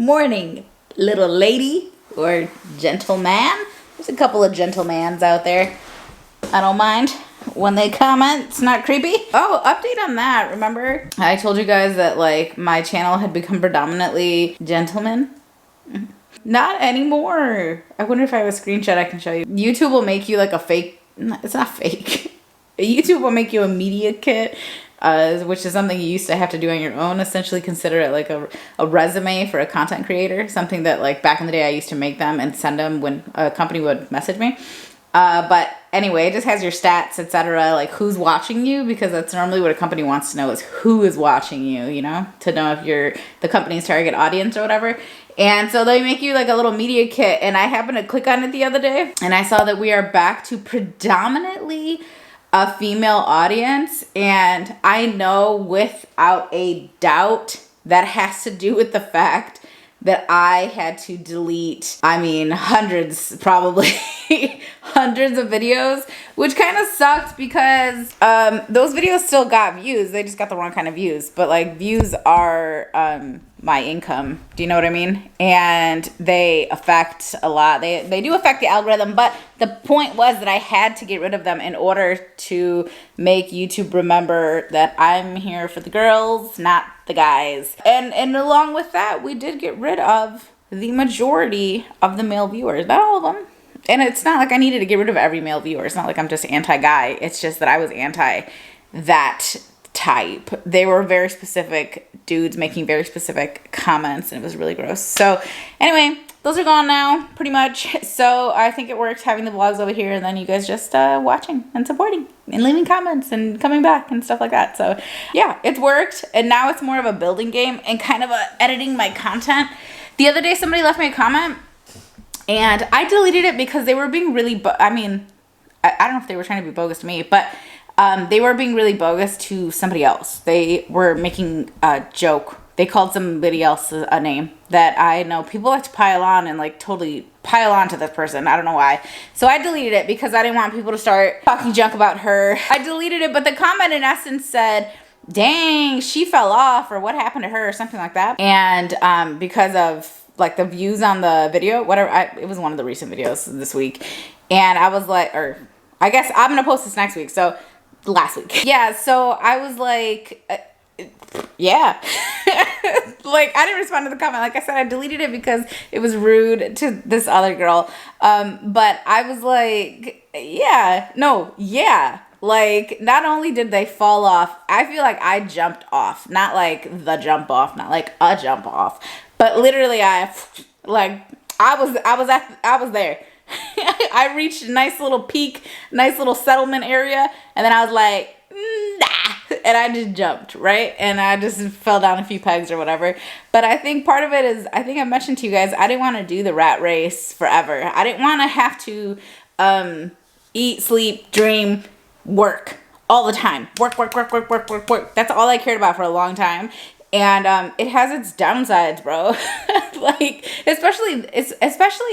Morning, little lady or gentleman. There's a couple of gentlemans out there. I don't mind when they comment. It's not creepy. Oh, update on that. Remember I told you guys that like my channel had become predominantly gentlemen? Not anymore. I wonder if I have a screenshot I can show you. YouTube will make you like a fake. It's not fake. YouTube will make you a media kit, which is something you used to have to do on your own. Essentially consider it like a resume for a content creator. Something that like back in the day I used to make them and send them when a company would message me. But anyway, it just has your stats, etc. Like who's watching you, because that's normally what a company wants to know is who is watching you, you know, to know if you're the company's target audience or whatever. And so they make you like a little media kit. And I happened to click on it the other day and I saw that we are back to predominantly a female audience. And I know without a doubt that has to do with the fact that I had to delete, hundreds, probably hundreds of videos, which kind of sucked because those videos still got views. They just got the wrong kind of views. But like views are my income. Do you know what I mean? And they affect a lot. They do affect the algorithm. But the point was that I had to get rid of them in order to make YouTube remember that I'm here for the girls, not the guys. And along with that, we did get rid of the majority of the male viewers. Not all of them. And it's not like I needed to get rid of every male viewer. It's not like I'm just anti-guy. It's just that I was anti that type. They were very specific dudes making very specific comments, and it was really gross. So anyway, those are gone now, pretty much. So I think it worked having the vlogs over here and then you guys just watching and supporting and leaving comments and coming back and stuff like that. So yeah, it's worked. And now it's more of a building game and kind of editing my content. The other day somebody left me a comment and I deleted it because they were being really, I don't know if they were trying to be bogus to me, but they were being really bogus to somebody else. They were making a joke. They called somebody else a name that I know people like to pile on and like totally pile on to this person. I don't know why. So I deleted it because I didn't want people to start talking junk about her. I deleted it, but the comment in essence said, dang, she fell off, or what happened to her, or something like that. And because of like the views on the video, whatever, it was one of the recent videos this week. And I was like, or I guess I'm going to post this next week. So last week. Yeah. So I was like, yeah. Like I didn't respond to the comment. Like I said, I deleted it because it was rude to this other girl. But I was like, yeah, like not only did they fall off, I feel like I jumped off, not like the jump off, not like a jump off, but literally I was there. I reached a nice little peak, nice little settlement area, and then I was like, nah, and I just jumped, right? And I just fell down a few pegs or whatever. But I think part of it is, I think I mentioned to you guys, I didn't want to do the rat race forever. I didn't want to have to eat, sleep, dream, work all the time. Work. That's all I cared about for a long time. And it has its downsides, bro. Like especially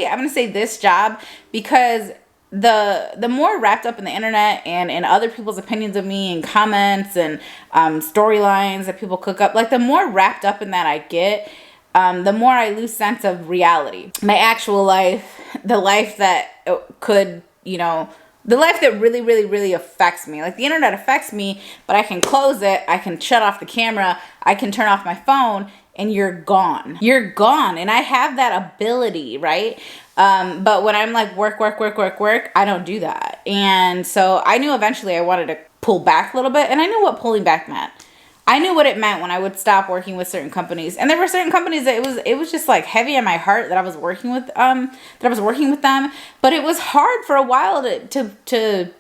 I'm gonna say this job, because the more wrapped up in the internet and in other people's opinions of me and comments and storylines that people cook up, like the more wrapped up in that I get, the more I lose sense of reality. My actual life, the life that could, you know, the life that really, really, really affects me. Like the internet affects me, but I can close it. I can shut off the camera. I can turn off my phone and you're gone. You're gone. And I have that ability, right? But when I'm like work, I don't do that. And so I knew eventually I wanted to pull back a little bit, and I knew what pulling back meant. I knew what it meant when I would stop working with certain companies. And there were certain companies that it was just like heavy on my heart that I was working with them. But it was hard for a while to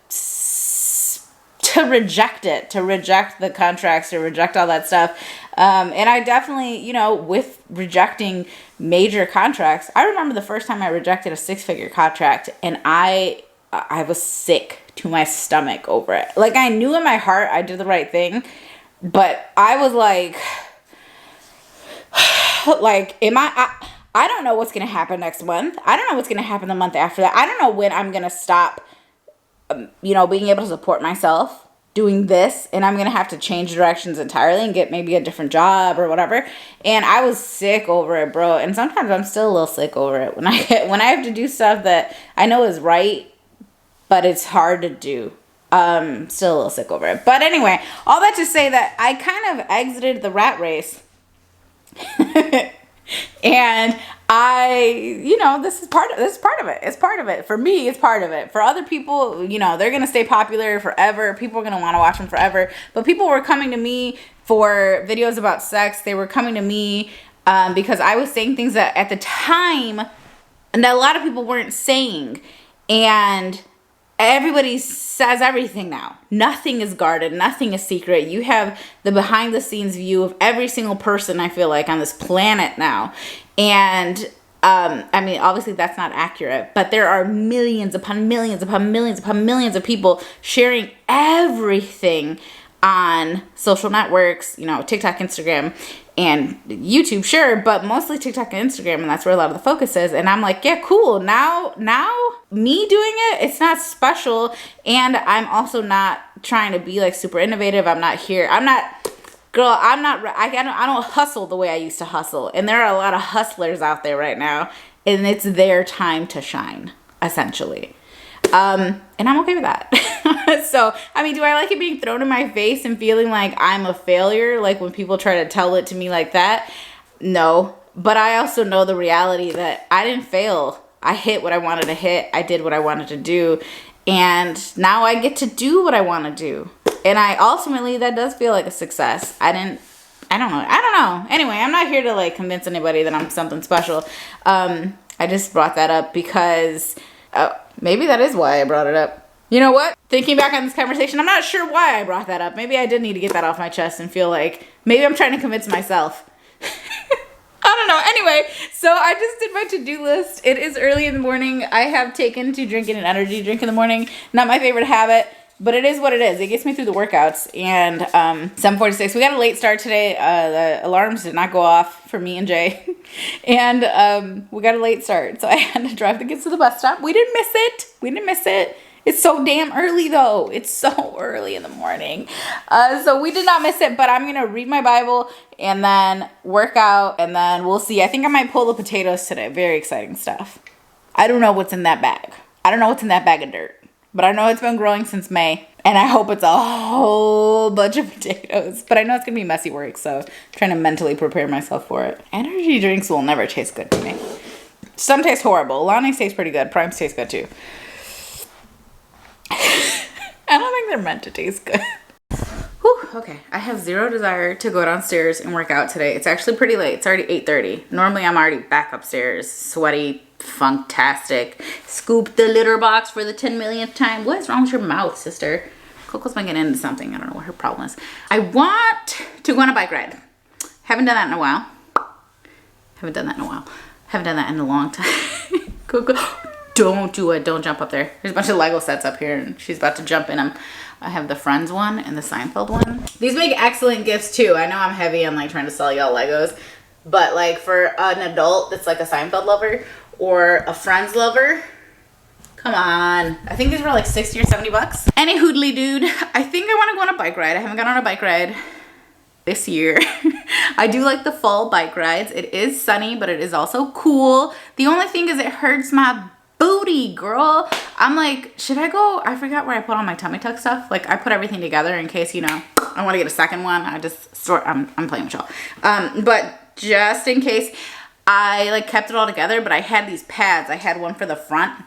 reject it, to reject the contracts, to reject all that stuff. And I definitely, you know, with rejecting major contracts, I remember the first time I rejected a 6-figure contract, and I was sick to my stomach over it. Like I knew in my heart I did the right thing. But I was like, I don't know what's going to happen next month. I don't know what's going to happen the month after that. I don't know when I'm going to stop, being able to support myself. doing this and I'm gonna have to change directions entirely and get maybe a different job or whatever. And I was sick over it, bro. And sometimes I'm still a little sick over it when I have to do stuff that I know is right, but it's hard to do. Still a little sick over it. But anyway, all that to say that I kind of exited the rat race. And this is part of it. It's part of it. For me, it's part of it. For other people, they're going to stay popular forever. People are going to want to watch them forever. But people were coming to me for videos about sex. They were coming to me because I was saying things that at the time and that a lot of people weren't saying. And everybody says everything now. Nothing is guarded. Nothing is secret. You have the behind the scenes view of every single person, I feel like, on this planet now. And obviously that's not accurate, but there are millions upon millions upon millions upon millions of people sharing everything on social networks, TikTok, Instagram, and YouTube, sure, but mostly TikTok and Instagram, and that's where a lot of the focus is. And I'm like, yeah, cool. Now me doing it, it's not special, and I'm also not trying to be like super innovative. I don't hustle the way I used to hustle, and there are a lot of hustlers out there right now, and it's their time to shine, essentially. And I'm okay with that. So, do I like it being thrown in my face and feeling like I'm a failure? Like when people try to tell it to me like that? No. But I also know the reality that I didn't fail. I hit what I wanted to hit. I did what I wanted to do. And now I get to do what I want to do. And ultimately, that does feel like a success. I don't know. Anyway, I'm not here to like convince anybody that I'm something special. I just brought that up because maybe that is why I brought it up. You know what? Thinking back on this conversation, I'm not sure why I brought that up. Maybe I did need to get that off my chest and feel like maybe I'm trying to convince myself. I don't know. Anyway, so I just did my to-do list. It is early in the morning. I have taken to drinking an energy drink in the morning. Not my favorite habit, but it is what it is. It gets me through the workouts. And 7:46. We got a late start today. The alarms did not go off for me and Jay. And we got a late start. So I had to drive the kids to the bus stop. We didn't miss it. It's so damn early, though. It's so early in the morning. So we did not miss it, but I'm going to read my Bible and then work out, and then we'll see. I think I might pull the potatoes today. Very exciting stuff. I don't know what's in that bag. I don't know what's in that bag of dirt, but I know it's been growing since May, and I hope it's a whole bunch of potatoes. But I know it's going to be messy work, so I'm trying to mentally prepare myself for it. Energy drinks will never taste good to me. Some taste horrible. Lonnie's taste pretty good. Prime's taste good, too. I don't think they're meant to taste good. Whew, okay, I have zero desire to go downstairs and work out today. It's actually pretty late. It's already 8:30. Normally, I'm already back upstairs, sweaty, funktastic. Scoop the litter box for the 10 millionth time. What is wrong with your mouth, sister? Coco's been getting into something. I don't know what her problem is. I want to go on a bike ride. Haven't done that in a while. Haven't done that in a long time. Coco. Don't do it. Don't jump up there. There's a bunch of Lego sets up here, and she's about to jump in them. I have the Friends one and the Seinfeld one. These make excellent gifts, too. I know I'm heavy on, like, trying to sell y'all Legos. But, like, for an adult that's, like, a Seinfeld lover or a Friends lover, come on. I think these were, like, 60 or 70 bucks. Any hoodly dude. I think I want to go on a bike ride. I haven't gone on a bike ride this year. I do like the fall bike rides. It is sunny, but it is also cool. The only thing is it hurts my booty, girl. I'm like, should I go? I forgot where I put all my tummy tuck stuff. Like, I put everything together in case, I want to get a second one. I'm playing with y'all. But just in case, I like kept it all together, but I had these pads. I had one for the front,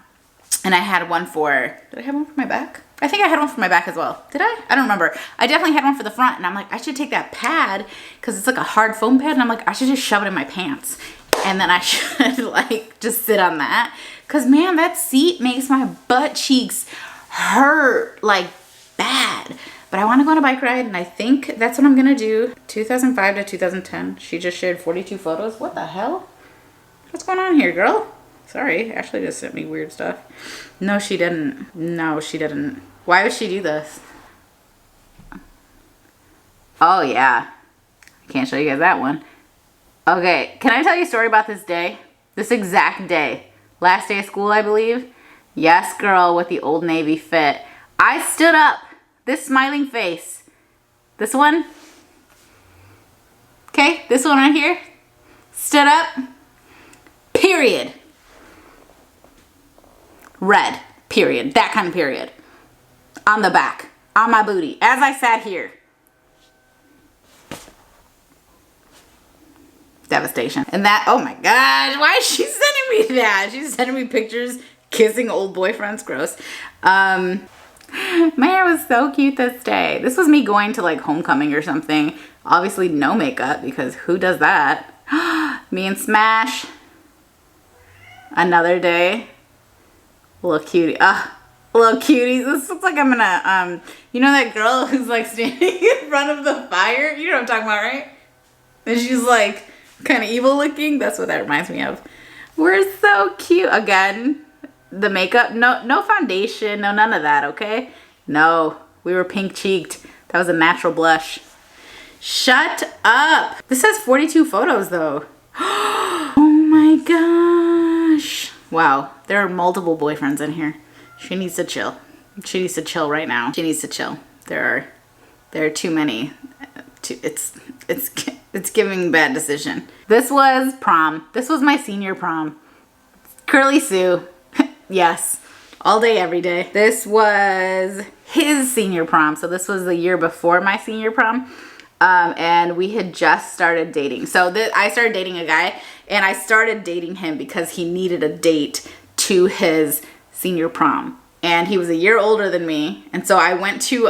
and I had one for, did I have one for my back? I think I had one for my back as well. Did I? I don't remember. I definitely had one for the front, and I'm like, I should take that pad, because it's like a hard foam pad, and I'm like, I should just shove it in my pants. And then I should, like, just sit on that. Because, man, that seat makes my butt cheeks hurt, like, bad. But I want to go on a bike ride, and I think that's what I'm going to do. 2005 to 2010. She just shared 42 photos. What the hell? What's going on here, girl? Sorry, Ashley just sent me weird stuff. No, she didn't. No, she didn't. Why would she do this? Oh, yeah. I can't show you guys that one. Okay, can I tell you a story about this day? This exact day. Last day of school, I believe. Yes, girl, with the Old Navy fit. I stood up This smiling face. This one. Okay, this one right here. Stood up. Period. Red. Period. That kind of period. On the back. On my booty. As I sat here. Devastation. And that, oh my gosh, why is she sending me that? She's sending me pictures kissing old boyfriends. Gross. My hair was so cute this day. This was me going to like homecoming or something. Obviously no makeup because who does that? Me and Smash. Another day. Little cutie. Little cuties. This looks like I'm gonna, you know that girl who's like standing in front of the fire? You know what I'm talking about, right? And she's like kind of evil looking. That's what that reminds me of. We're so cute. Again, the makeup, no foundation, no none of that, okay? No, we were pink cheeked. That was a natural blush. Shut up. This has 42 photos though. Oh my gosh. Wow, there are multiple boyfriends in here. She needs to chill. She needs to chill right now. She needs to chill. There are too many. It's giving bad decision. This was prom. This was my senior prom. Curly Sue. Yes. All day, every day. This was his senior prom. So this was the year before my senior prom. And we had just started dating. So I started dating a guy, and I started dating him because he needed a date to his senior prom. And he was a year older than me. And so I went to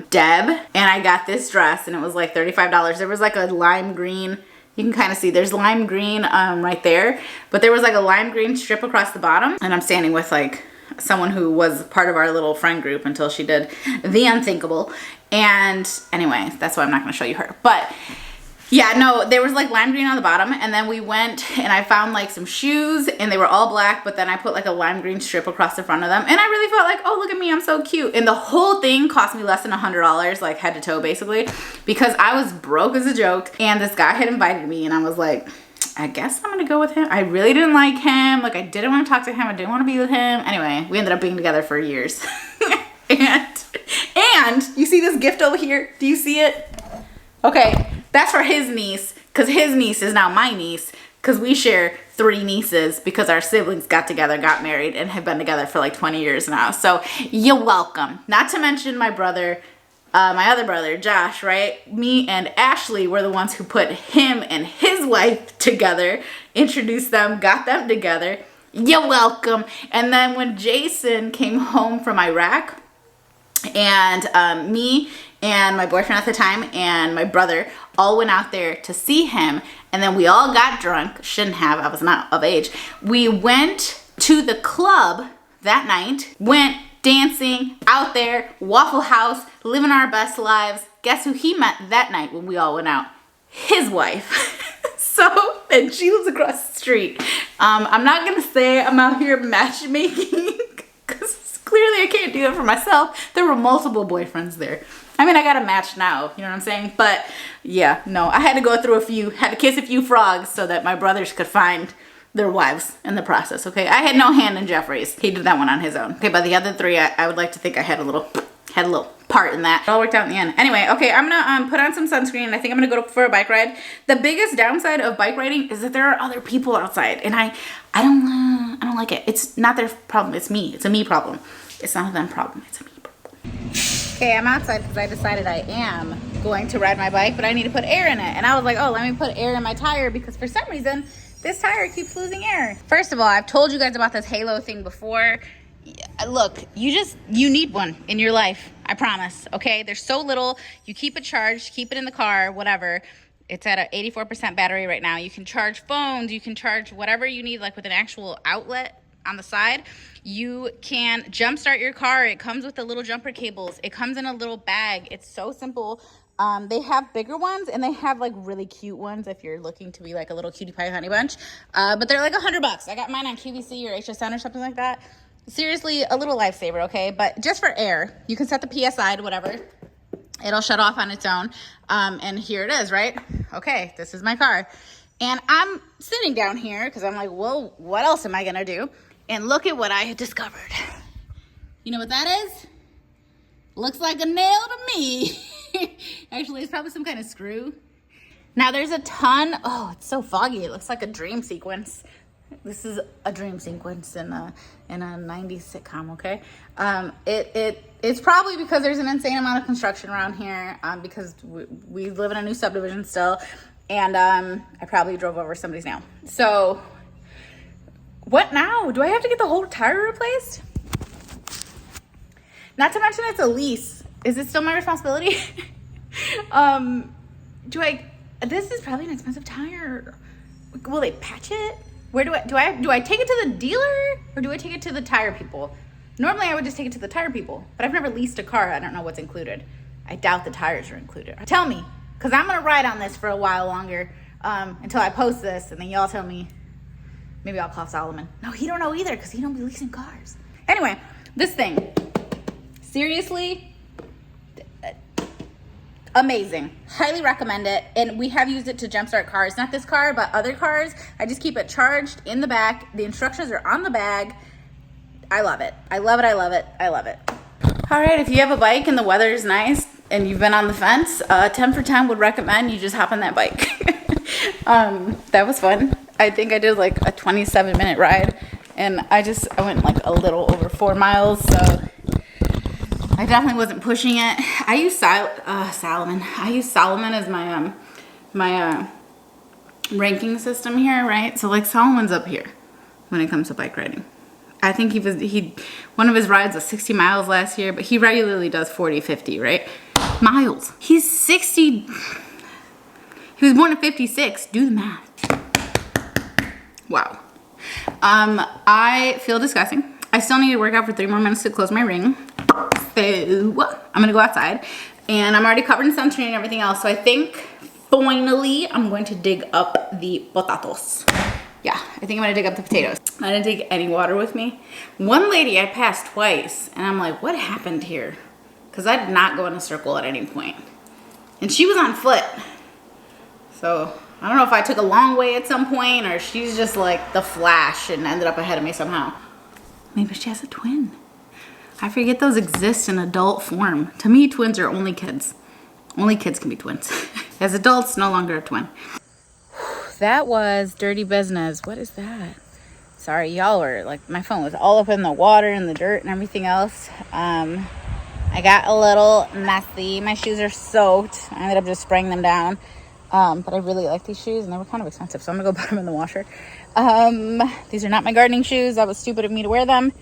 Deb, and I got this dress, and it was like $35. There was like a lime green. You can kind of see there's lime green right there. But there was like a lime green strip across the bottom. And I'm standing with like someone who was part of our little friend group until she did the unthinkable. And anyway, that's why I'm not going to show you her. But yeah, no, there was like lime green on the bottom, and then we went and I found like some shoes, and they were all black, but then I put like a lime green strip across the front of them, and I really felt like, oh, look at me, I'm so cute. And the whole thing cost me less than $100, like head to toe basically, because I was broke as a joke, and this guy had invited me, and I was like, I guess I'm gonna go with him. I really didn't like him. Like, I didn't want to talk to him. I didn't want to be with him. Anyway, we ended up being together for years. and you see this gift over here? Do you see it? Okay, that's for his niece, because his niece is now my niece, because we share 3 nieces because our siblings got together, got married, and have been together for like 20 years now. So you're welcome. Not to mention my brother, my other brother, Josh, right? Me and Ashley were the ones who put him and his wife together, introduced them, got them together. You're welcome. And then when Jason came home from Iraq, and me and my boyfriend at the time and my brother all went out there to see him, and then we all got drunk. Shouldn't have, I was not of age. We went to the club that night, went dancing out there, Waffle House, living our best lives. Guess who he met that night when we all went out? His wife. So, and she lives across the street. I'm not gonna say I'm out here matchmaking because clearly I can't do it for myself. There were multiple boyfriends there. I mean, I got a match now, you know what I'm saying? But yeah, no, I had to go through had to kiss a few frogs so that my brothers could find their wives in the process, okay? I had no hand in Jeffrey's. He did that one on his own. Okay, but the other 3, I would like to think I had a little part in that. It all worked out in the end. Anyway, okay, I'm gonna put on some sunscreen. I think I'm gonna go for a bike ride. The biggest downside of bike riding is that there are other people outside, and I don't like it. It's not their problem, it's me. It's a me problem. It's not a them problem, it's a me problem. Okay, I'm outside because I decided I am going to ride my bike, but I need to put air in it. And I was like, oh, let me put air in my tire, because for some reason, this tire keeps losing air. First of all, I've told you guys about this halo thing before. Look, you need one in your life. I promise, okay? There's so little. You keep it charged, keep it in the car, whatever. It's at an 84% battery right now. You can charge phones, you can charge whatever you need, like with an actual outlet on the side. You can jumpstart your car. It comes with the little jumper cables. It comes in a little bag. It's so simple. They have bigger ones, and they have like really cute ones if you're looking to be like a little cutie pie honey bunch. But they're like $100. I got mine on QVC or HSN or something like that. Seriously, a little lifesaver, okay? But just for air, you can set the PSI to whatever. It'll shut off on its own. And here it is, right? Okay, this is my car. And I'm sitting down here because I'm like, well, what else am I going to do? And look at what I had discovered. You know what that is? Looks like a nail to me. Actually, it's probably some kind of screw. Now there's a ton. Oh, it's so foggy. It looks like a dream sequence. This is a dream sequence in a 90s sitcom, okay? It's probably because there's an insane amount of construction around here, because we live in a new subdivision still, and I probably drove over somebody's nail. So, what now? Do I have to get the whole tire replaced? Not to mention it's a lease. Is it still my responsibility? This is probably an expensive tire. Will they patch it? Where do I take it to the dealer or do I take it to the tire people? Normally I would just take it to the tire people, but I've never leased a car. I don't know what's included. I doubt the tires are included. Tell me, because I'm going to ride on this for a while longer until I post this, and then y'all tell me. Maybe I'll call Solomon. No, he don't know either because he don't be leasing cars. Anyway, this thing. Seriously, amazing. Highly recommend it. And we have used it to jumpstart cars. Not this car, but other cars. I just keep it charged in the back. The instructions are on the bag. I love it. I love it. I love it. I love it. All right, if you have a bike and the weather is nice and you've been on the fence, 10 for 10 would recommend you just hop on that bike. That was fun. I think I did like a 27-minute ride, and I went like a little over 4 miles, so I definitely wasn't pushing it. I use Solomon. I use Solomon as my ranking system here, right? So like Solomon's up here when it comes to bike riding. I think one of his rides was 60 miles last year, but he regularly does 40, 50, right? Miles. He's 60. He was born in 56. Do the math. Wow. I feel disgusting. I still need to work out for 3 more minutes to close my ring. So I'm gonna go outside, and I'm already covered in sunscreen and everything else. So I think finally I'm going to dig up the potatoes. Yeah, I think I'm gonna dig up the potatoes. I didn't take any water with me. One lady I passed twice, and I'm like, what happened here? Because I did not go in a circle at any point. And she was on foot. So I don't know if I took a long way at some point, or she's just like the Flash and ended up ahead of me somehow. Maybe she has a twin. I forget those exist in adult form. To me, twins are only kids. Only kids can be twins. As adults, no longer a twin. That was dirty business. What is that? Sorry, y'all were like, my phone was all up in the water and the dirt and everything else. I got a little messy. My shoes are soaked. I ended up just spraying them down. But I really like these shoes, and they were kind of expensive, so I'm gonna go put them in the washer. These are not my gardening shoes. That was stupid of me to wear them.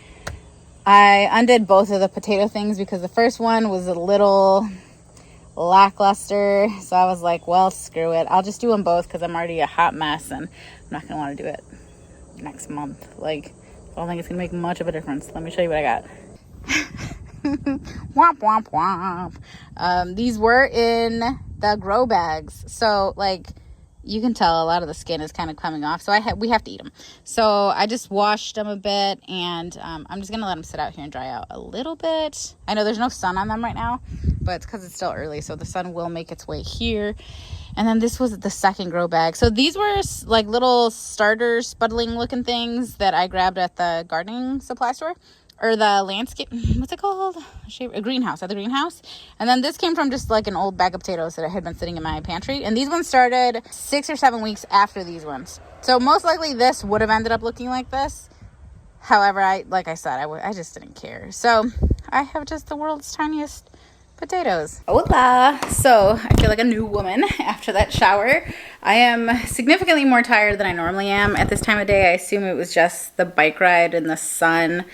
I undid both of the potato things because the first one was a little lackluster, so I was like, well, screw it. I'll just do them both because I'm already a hot mess, and I'm not gonna want to do it next month. Like, I don't think it's gonna make much of a difference. Let me show you what I got. Womp womp womp. These were in the grow bags, so like you can tell a lot of the skin is kind of coming off, so we have to eat them. So I just washed them a bit, and I'm just gonna let them sit out here and dry out a little bit. I know there's no sun on them right now, but it's because it's still early, so the sun will make its way here. And then this was the second grow bag. So these were like little starter spuddling looking things that I grabbed at the gardening supply store. Or the landscape, what's it called? A greenhouse, at the greenhouse. And then this came from just like an old bag of potatoes that had been sitting in my pantry. And these ones started 6 or 7 weeks after these ones. So most likely this would have ended up looking like this. However, like I said, I just didn't care. So I have just the world's tiniest potatoes. Hola! So I feel like a new woman after that shower. I am significantly more tired than I normally am at this time of day. I assume it was just the bike ride and the sun,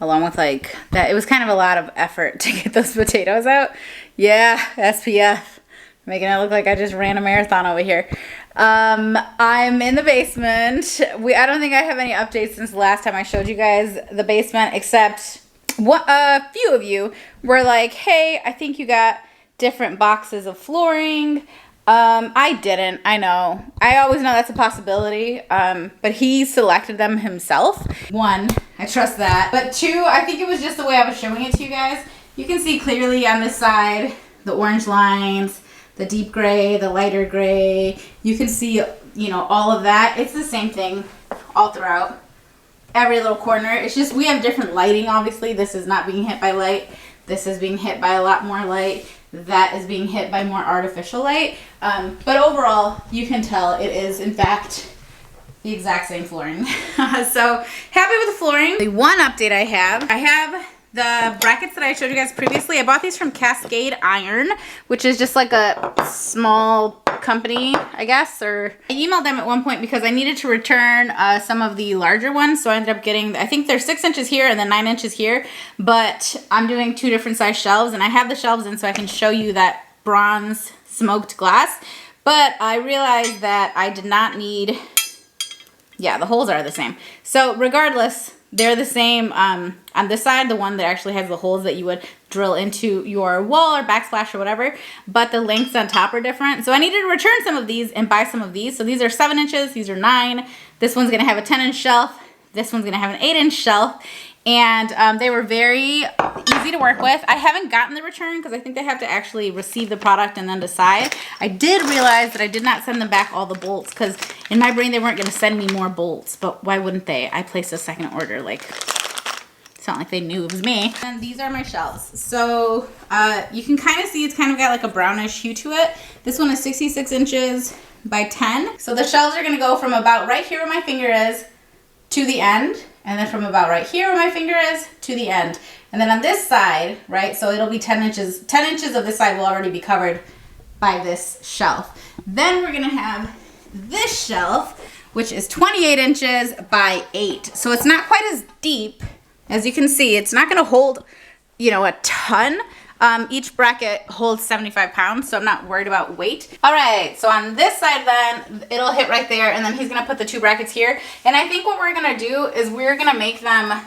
along with like that. It was kind of a lot of effort to get those potatoes out. Yeah, SPF. Making it look like I just ran a marathon over here. I'm in the basement. I don't think I have any updates since the last time I showed you guys the basement, except a few of you were like, hey, I think you got different boxes of flooring. I didn't. I know. I always know that's a possibility. But he selected them himself. 1, I trust that. But 2, I think it was just the way I was showing it to you guys. You can see clearly on this side the orange lines, the deep gray, the lighter gray. You can see, all of that. It's the same thing all throughout. Every little corner. It's just we have different lighting, obviously. This is not being hit by light. This is being hit by a lot more light. That is being hit by more artificial light. But overall, you can tell it is, in fact, the exact same flooring. So happy with the flooring. The one update I have the brackets that I showed you guys previously. I bought these from Cascade Iron, which is just like a small company, I guess, or I emailed them at one point because I needed to return some of the larger ones. So I ended up getting, I think they're 6 inches here and then 9 inches here, but I'm doing 2 different size shelves, and I have the shelves in so I can show you that bronze smoked glass. But I realized that I did not need, yeah, the holes are the same. So regardless, they're the same on this side, the one that actually has the holes that you would drill into your wall or backsplash or whatever, but the lengths on top are different. So I needed to return some of these and buy some of these. So these are 7 inches, these are 9. This one's gonna have a 10-inch shelf. This one's gonna have an 8-inch shelf. And they were very easy to work with. I haven't gotten the return because I think they have to actually receive the product and then decide. I did realize that I did not send them back all the bolts because in my brain they weren't going to send me more bolts, but why wouldn't they? I placed a second order. Like, it's not like they knew it was me. And these are my shelves. So you can kind of see it's kind of got like a brownish hue to it. This one is 66 inches by 10. So the shelves are going to go from about right here where my finger is to the end. And then from about right here where my finger is to the end. And then on this side, right, so it'll be 10 inches. 10 inches of this side will already be covered by this shelf. Then we're gonna have this shelf, which is 28 inches by 8. So it's not quite as deep. As you can see, it's not gonna hold, you know, a ton. Each bracket holds 75 pounds, so I'm not worried about weight. All right, so on this side then, it'll hit right there, and then he's gonna put the 2 brackets here. And I think what we're gonna do is we're gonna make them,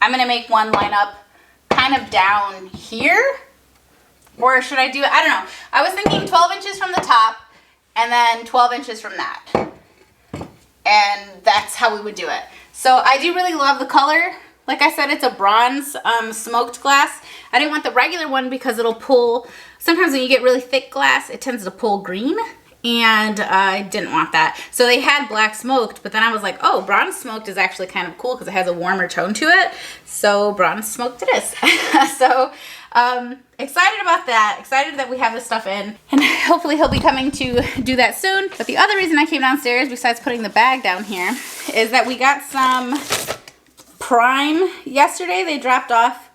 I'm gonna make one line up kind of down here. Or should I do it? I don't know. I was thinking 12 inches from the top, and then 12 inches from that. And that's how we would do it. So I do really love the color. Like I said, it's a bronze smoked glass. I didn't want the regular one because it'll pull, sometimes when you get really thick glass, it tends to pull green, and I didn't want that. So they had black smoked, but then I was like, oh, bronze smoked is actually kind of cool because it has a warmer tone to it. So bronze smoked it is. So excited about that, excited that we have this stuff in, and hopefully he'll be coming to do that soon. But the other reason I came downstairs, besides putting the bag down here, is that we got some Prime yesterday. They dropped off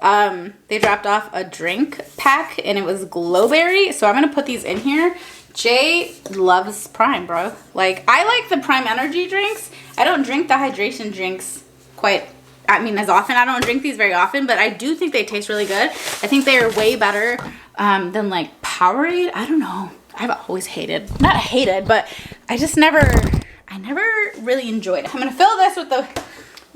a drink pack, and it was glowberry, so I'm gonna put these in here. Jay loves Prime, bro. Like, I like the Prime energy drinks. I don't drink the hydration drinks as often. I don't drink these very often, but I do think they taste really good. I think they are way better than like Powerade. I don't know. I've always not hated, but I never really enjoyed it. I'm gonna fill this with the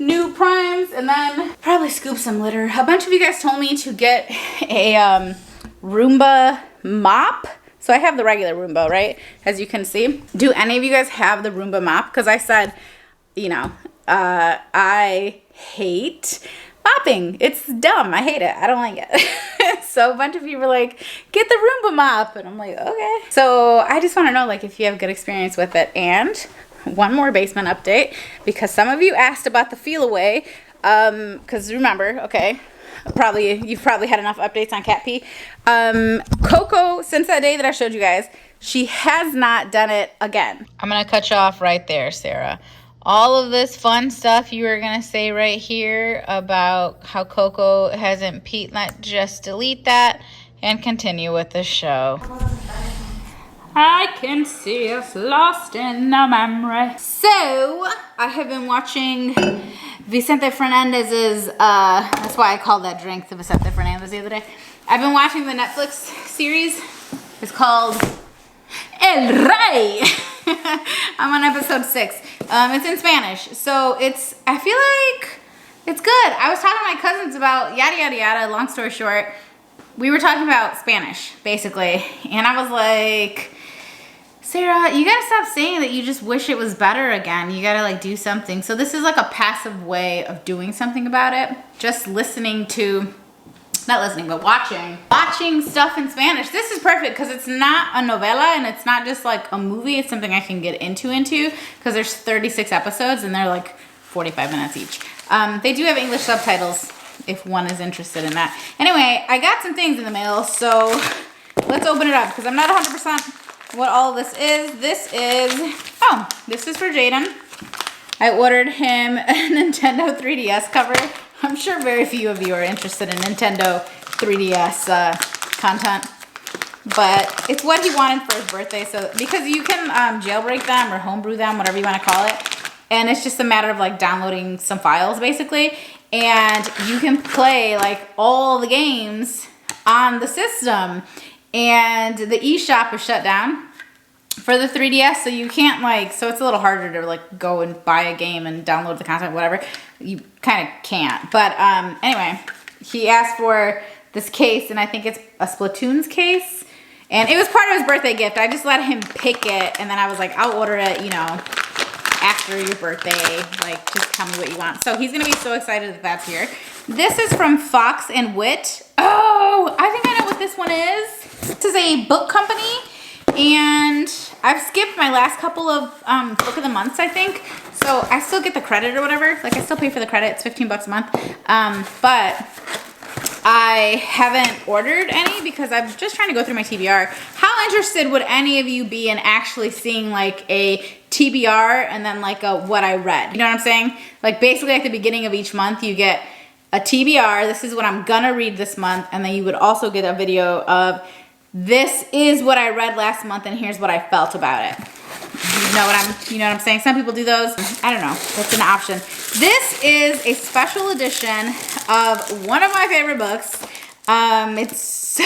new Primes and then probably scoop some litter. A bunch of you guys told me to get a Roomba mop. So I have the regular Roomba, right? As you can see. Do any of you guys have the Roomba mop? Because I said, you know, I hate mopping. It's dumb. I hate it. I don't like it. So a bunch of you were like, get the Roomba mop. And I'm like, okay. So I just want to know, like, if you have good experience with it. And one more basement update, because some of you asked about the feel away. Because remember, okay, you've probably had enough updates on cat pee. Coco, since that day that I showed you guys, she has not done it again. I'm gonna cut you off right there, Sarah. All of this fun stuff you were gonna say right here about how Coco hasn't peed, just delete that and continue with the show. I can see us lost in the memory. So, I have been watching Vicente Fernandez's, that's why I called that drink the Vicente Fernandez the other day. I've been watching the Netflix series. It's called El Rey. I'm on episode 6. It's in Spanish. So, I feel like it's good. I was talking to my cousins about yada yada yada, long story short. We were talking about Spanish, basically. And I was like, Sarah, you gotta stop saying that you just wish it was better again. You gotta like do something. So this is like a passive way of doing something about it. Just watching stuff in Spanish. This is perfect because it's not a novela and it's not just like a movie. It's something I can get into because there's 36 episodes and they're like 45 minutes each. They do have English subtitles if one is interested in that. Anyway, I got some things in the mail, so let's open it up because I'm not 100% what all of this is. This is for Jaden. I ordered him a Nintendo 3DS cover. I'm sure very few of you are interested in Nintendo 3DS content, but it's what he wanted for his birthday. So because you can jailbreak them or homebrew them, whatever you want to call it, and it's just a matter of like downloading some files basically, and you can play like all the games on the system. And the eShop is shut down for the 3DS, so you can't like, so it's a little harder to like go and buy a game and download the content, whatever. You kind of can't. But anyway, he asked for this case, and I think it's a Splatoon's case. And it was part of his birthday gift. I just let him pick it, and then I was like, I'll order it, you know, after your birthday. Like, just tell me what you want. So he's gonna be so excited that that's here. This is from Fox and Wit. Oh, I think I know what this one is. This is a book company, and I've skipped my last couple of book of the months, I think. So I still get the credit or whatever. Like, I still pay for the credit. It's 15 bucks a month. But I haven't ordered any because I'm just trying to go through my TBR. How interested would any of you be in actually seeing like a TBR and then like a what I read? You know what I'm saying? Like basically at the beginning of each month you get a TBR. This is what I'm gonna read this month, and then you would also get a video of this is what I read last month and here's what I felt about it. You know what I'm saying? Some people do those. I don't know. That's an option. This is a special edition of one of my favorite books. It's so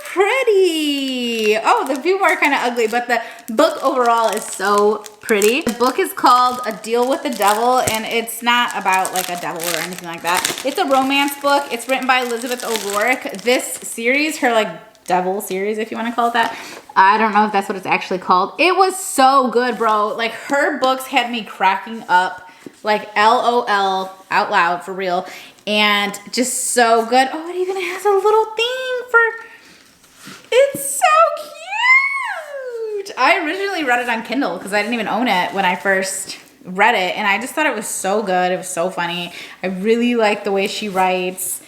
pretty. Oh, the people are kind of ugly, but the book overall is so pretty. The book is called A Deal with the Devil, and it's not about like a devil or anything like that. It's a romance book. It's written by Elizabeth O'Rourke. This series, her like devil series, if you want to call it that. I don't know if that's what it's actually called. It was so good, bro. Like, her books had me cracking up, like LOL out loud for real, and just so good. Oh, it even has a little thing for, it's so cute. I originally read it on Kindle because I didn't even own it when I first read it, and I just thought it was so good. It was so funny. I really like the way she writes.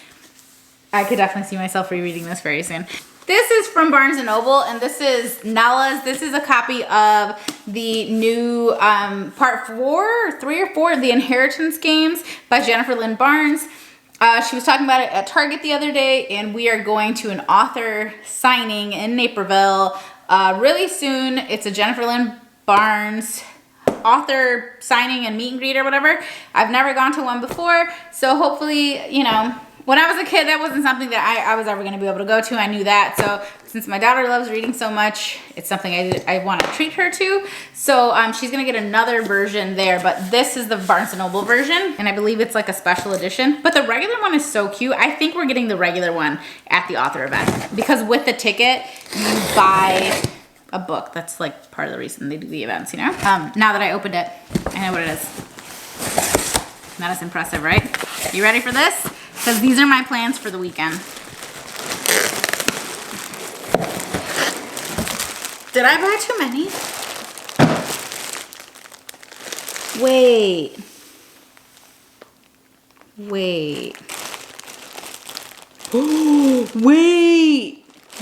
I could definitely see myself rereading this very soon. This is from Barnes & Noble, and this is Nella's. This is a copy of the new part 3 or 4 of the Inheritance games by Jennifer Lynn Barnes. She was talking about it at Target the other day, and we are going to an author signing in Naperville really soon. It's a Jennifer Lynn Barnes author signing and meet and greet or whatever. I've never gone to one before, so hopefully, you know, when I was a kid, that wasn't something that I was ever going to be able to go to. I knew that. So since my daughter loves reading so much, it's something I want to treat her to. So she's going to get another version there. But this is the Barnes & Noble version. And I believe it's like a special edition. But the regular one is so cute. I think we're getting the regular one at the author event. Because with the ticket, you buy a book. That's like part of the reason they do the events, you know? Now that I opened it, I know what it is. Not as impressive, right? You ready for this? Because these are my plans for the weekend. Did I buy too many? Wait. Wait.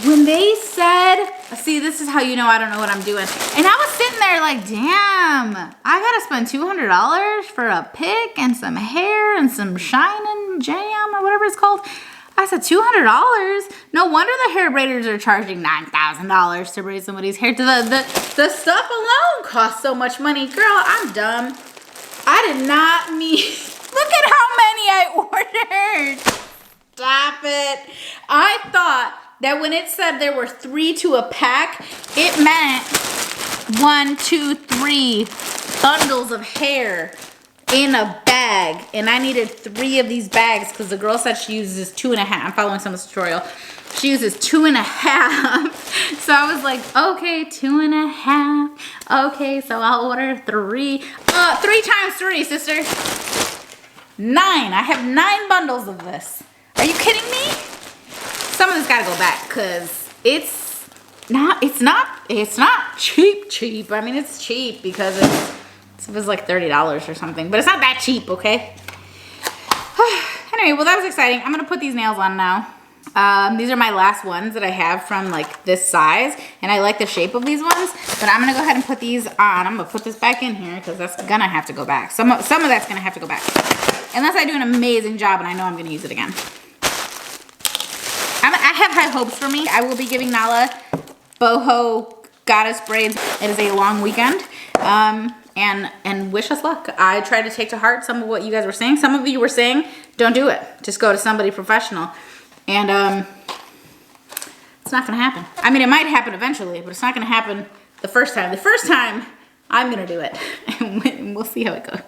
When they said, see, this is how you know I don't know what I'm doing. And I was sitting there like, damn, I gotta spend $200 for a pick and some hair and some shining jam or whatever it's called. I said, $200? No wonder the hair braiders are charging $9,000 to braid somebody's hair. The stuff alone costs so much money. Girl, I'm dumb. I did not mean, look at how many I ordered. Stop it. I thought that when it said there were 3 to a pack, it meant 1, 2, 3 bundles of hair in a bag. And I needed 3 of these bags because the girl said she uses 2.5. I'm following someone's tutorial. She uses 2.5. So I was like, okay, 2.5. Okay, so I'll order 3. 3 times 3, sister. 9. I have 9 bundles of this. Are you kidding me? Some of this gotta go back because it's not cheap. I mean, it's cheap because it was like $30 or something, but it's not that cheap, okay? Anyway, well, that was exciting. I'm gonna put these nails on now. These are my last ones that I have from like this size, and I like the shape of these ones, but I'm gonna go ahead and put these on. I'm gonna put this back in here because that's gonna have to go back. Some of that's gonna have to go back. Unless I do an amazing job and I know I'm gonna use it again. I have high hopes for me. I will be giving Nala boho goddess braids. It is a long weekend. And wish us luck. I tried to take to heart some of what you guys were saying. Some of you were saying, don't do it. Just go to somebody professional. And it's not gonna happen. I mean, it might happen eventually, but it's not gonna happen the first time. The first time, I'm gonna do it. And we'll see how it goes.